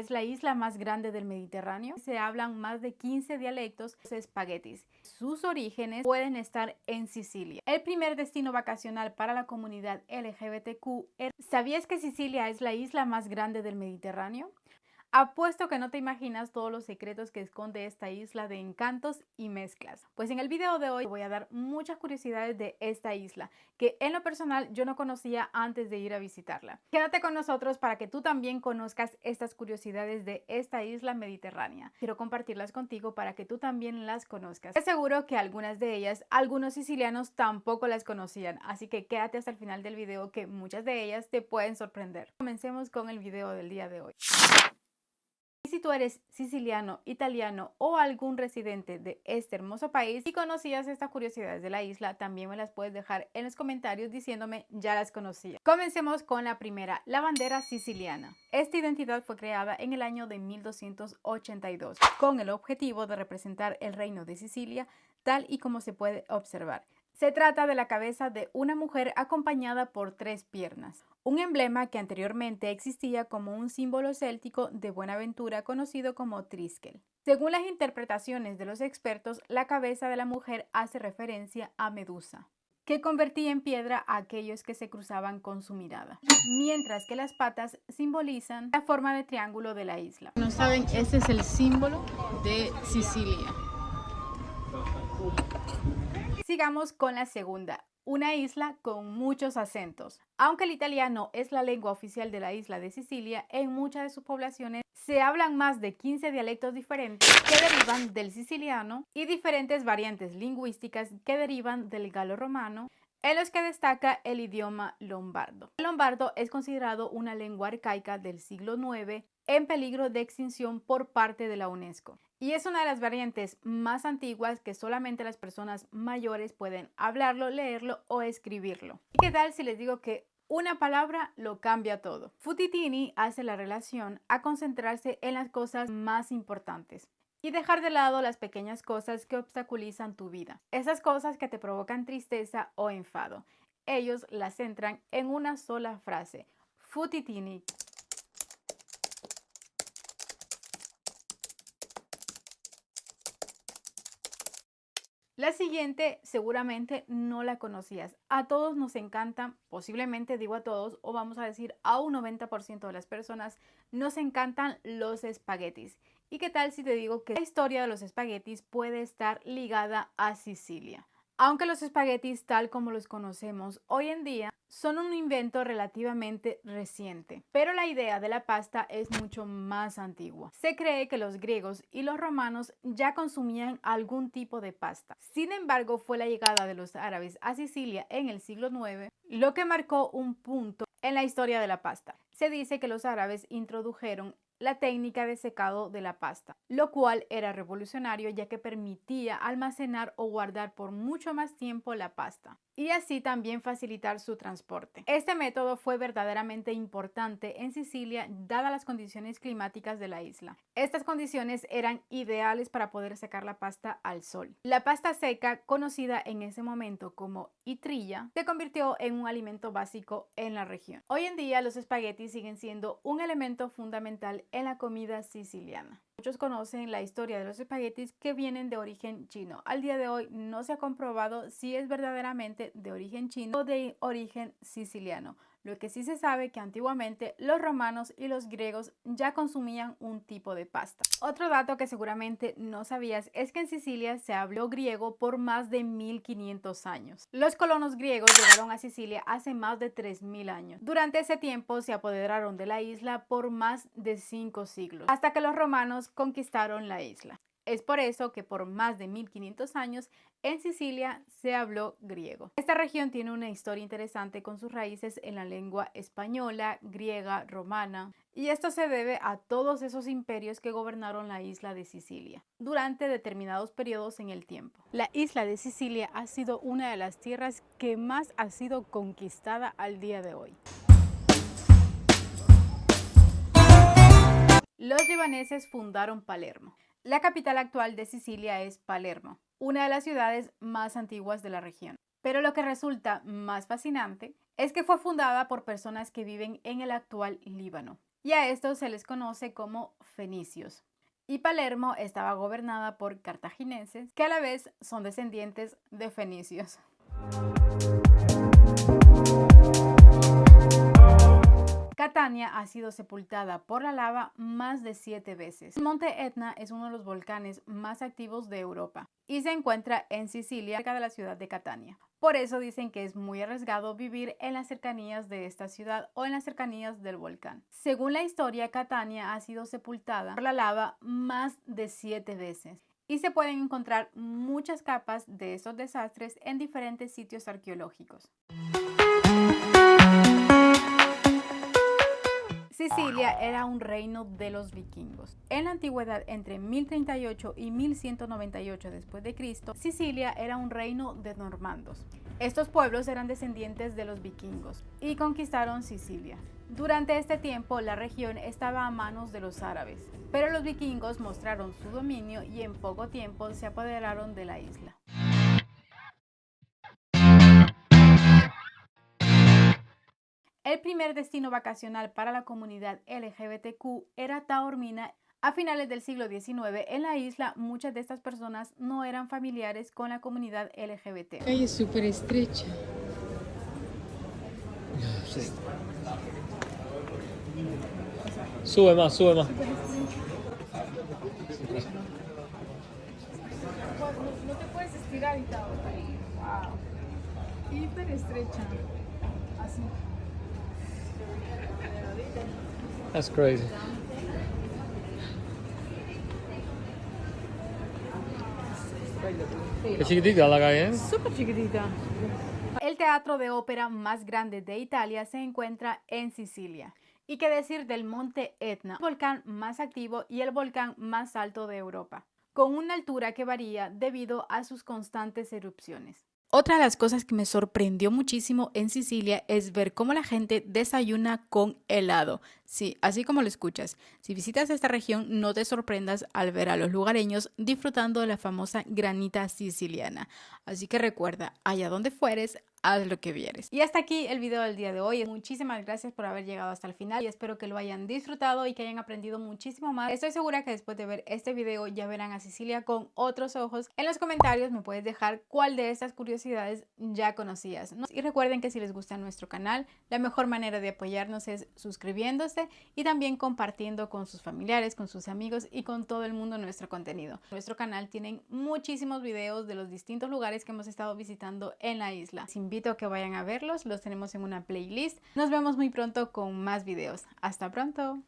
Es la isla más grande del Mediterráneo. Se hablan más de 15 dialectos espaguetis. Sus orígenes pueden estar en Sicilia. El primer destino vacacional para la comunidad LGBTQ. ¿Sabías que Sicilia es la isla más grande del Mediterráneo? Apuesto que no te imaginas todos los secretos que esconde esta isla de encantos y mezclas. Pues en el video de hoy te voy a dar muchas curiosidades de esta isla, que en lo personal yo no conocía antes de ir a visitarla. Quédate con nosotros para que tú también conozcas estas curiosidades de esta isla mediterránea. Quiero compartirlas contigo para que tú también las conozcas. Te aseguro que algunas de ellas, algunos sicilianos tampoco las conocían, así que quédate hasta el final del video que muchas de ellas te pueden sorprender. Comencemos con el video del día de hoy. Si tú eres siciliano, italiano o algún residente de este hermoso país y conocías estas curiosidades de la isla, también me las puedes dejar en los comentarios diciéndome ya las conocía. Comencemos con la primera, la bandera siciliana. Esta identidad fue creada en el año de 1282 con el objetivo de representar el reino de Sicilia tal y como se puede observar. Se trata de la cabeza de una mujer acompañada por 3 piernas, un emblema que anteriormente existía como un símbolo céltico de Buenaventura conocido como Triskel. Según las interpretaciones de los expertos, la cabeza de la mujer hace referencia a Medusa, que convertía en piedra a aquellos que se cruzaban con su mirada, mientras que las patas simbolizan la forma de triángulo de la isla. No saben, ese es el símbolo de Sicilia. Sigamos con la segunda, una isla con muchos acentos. Aunque el italiano es la lengua oficial de la isla de Sicilia, en muchas de sus poblaciones se hablan más de 15 dialectos diferentes que derivan del siciliano y diferentes variantes lingüísticas que derivan del galo-romano, en los que destaca el idioma lombardo. El lombardo es considerado una lengua arcaica del siglo IX en peligro de extinción por parte de la UNESCO. Y es una de las variantes más antiguas que solamente las personas mayores pueden hablarlo, leerlo o escribirlo. ¿Y qué tal si les digo que una palabra lo cambia todo? Futitini hace la relación a concentrarse en las cosas más importantes y dejar de lado las pequeñas cosas que obstaculizan tu vida. Esas cosas que te provocan tristeza o enfado. Ellos las centran en una sola frase. Futitini. La siguiente seguramente no la conocías. A todos nos encantan, posiblemente digo a todos, o vamos a decir a un 90% de las personas, nos encantan los espaguetis. ¿Y qué tal si te digo que la historia de los espaguetis puede estar ligada a Sicilia? Aunque los espaguetis tal como los conocemos hoy en día son un invento relativamente reciente, pero la idea de la pasta es mucho más antigua. Se cree que los griegos y los romanos ya consumían algún tipo de pasta. Sin embargo, fue la llegada de los árabes a Sicilia en el siglo IX lo que marcó un punto en la historia de la pasta. Se dice que los árabes introdujeron la técnica de secado de la pasta, lo cual era revolucionario ya que permitía almacenar o guardar por mucho más tiempo la pasta y así también facilitar su transporte. Este método fue verdaderamente importante en Sicilia dadas las condiciones climáticas de la isla. Estas condiciones eran ideales para poder secar la pasta al sol. La pasta seca, conocida en ese momento como itrilla, se convirtió en un alimento básico en la región. Hoy en día los espaguetis siguen siendo un elemento fundamental en la comida siciliana. Muchos conocen la historia de los espaguetis que vienen de origen chino. Al día de hoy no se ha comprobado si es verdaderamente de origen chino o de origen siciliano. Lo que sí se sabe que antiguamente los romanos y los griegos ya consumían un tipo de pasta. Otro dato que seguramente no sabías es que en Sicilia se habló griego por más de 1500 años. Los colonos griegos llegaron a Sicilia hace más de 3000 años. Durante ese tiempo se apoderaron de la isla por más de 5 siglos, hasta que los romanos conquistaron la isla. Es por eso que por más de 1500 años en Sicilia se habló griego. Esta región tiene una historia interesante con sus raíces en la lengua española, griega, romana, y esto se debe a todos esos imperios que gobernaron la isla de Sicilia durante determinados periodos en el tiempo. La isla de Sicilia ha sido una de las tierras que más ha sido conquistada al día de hoy. Los libaneses fundaron Palermo. La capital actual de Sicilia es Palermo, una de las ciudades más antiguas de la región. Pero lo que resulta más fascinante es que fue fundada por personas que viven en el actual Líbano. y a estos se les conoce como fenicios. Y Palermo estaba gobernada por cartagineses, que a la vez son descendientes de fenicios. Catania ha sido sepultada por la lava más de 7 veces. El monte Etna es uno de los volcanes más activos de Europa y se encuentra en Sicilia, cerca de la ciudad de Catania. Por eso dicen que es muy arriesgado vivir en las cercanías de esta ciudad o en las cercanías del volcán. Según la historia, Catania ha sido sepultada por la lava más de 7 veces. Y se pueden encontrar muchas capas de estos desastres en diferentes sitios arqueológicos. Sicilia era un reino de los vikingos. En la antigüedad, entre 1038 y 1198 después de Cristo, Sicilia era un reino de normandos. Estos pueblos eran descendientes de los vikingos y conquistaron Sicilia. Durante este tiempo, la región estaba a manos de los árabes, pero los vikingos mostraron su dominio y en poco tiempo se apoderaron de la isla. El primer destino vacacional para la comunidad LGBTQ era Taormina. A finales del siglo XIX, en la isla, muchas de estas personas no eran familiares con la comunidad LGBT. La calle es súper estrecha. Sí. Sube más, sube más. No te puedes estirar y tal. Wow. Hiper estrecha. Así. That's crazy. Qué chiquitita la calle, ¿eh? Súper chiquitita. El teatro de ópera más grande de Italia se encuentra en Sicilia. Y qué decir del monte Etna, el volcán más activo y el volcán más alto de Europa, con una altura que varía debido a sus constantes erupciones. Otra de las cosas que me sorprendió muchísimo en Sicilia es ver cómo la gente desayuna con helado. Sí, así como lo escuchas. Si visitas esta región, no te sorprendas al ver a los lugareños disfrutando de la famosa granita siciliana. Así que recuerda, allá donde fueres, haz lo que vieres. Y hasta aquí el video del día de hoy. Muchísimas gracias por haber llegado hasta el final y espero que lo hayan disfrutado y que hayan aprendido muchísimo más. Estoy segura que después de ver este video ya verán a Sicilia con otros ojos. En los comentarios me puedes dejar cuál de estas curiosidades ya conocías, ¿no? Y recuerden que si les gusta nuestro canal, la mejor manera de apoyarnos es suscribiéndose y también compartiendo con sus familiares, con sus amigos y con todo el mundo nuestro contenido. En nuestro canal tienen muchísimos videos de los distintos lugares que hemos estado visitando en la isla. Les invito a que vayan a verlos, los tenemos en una playlist. Nos vemos muy pronto con más videos. Hasta pronto.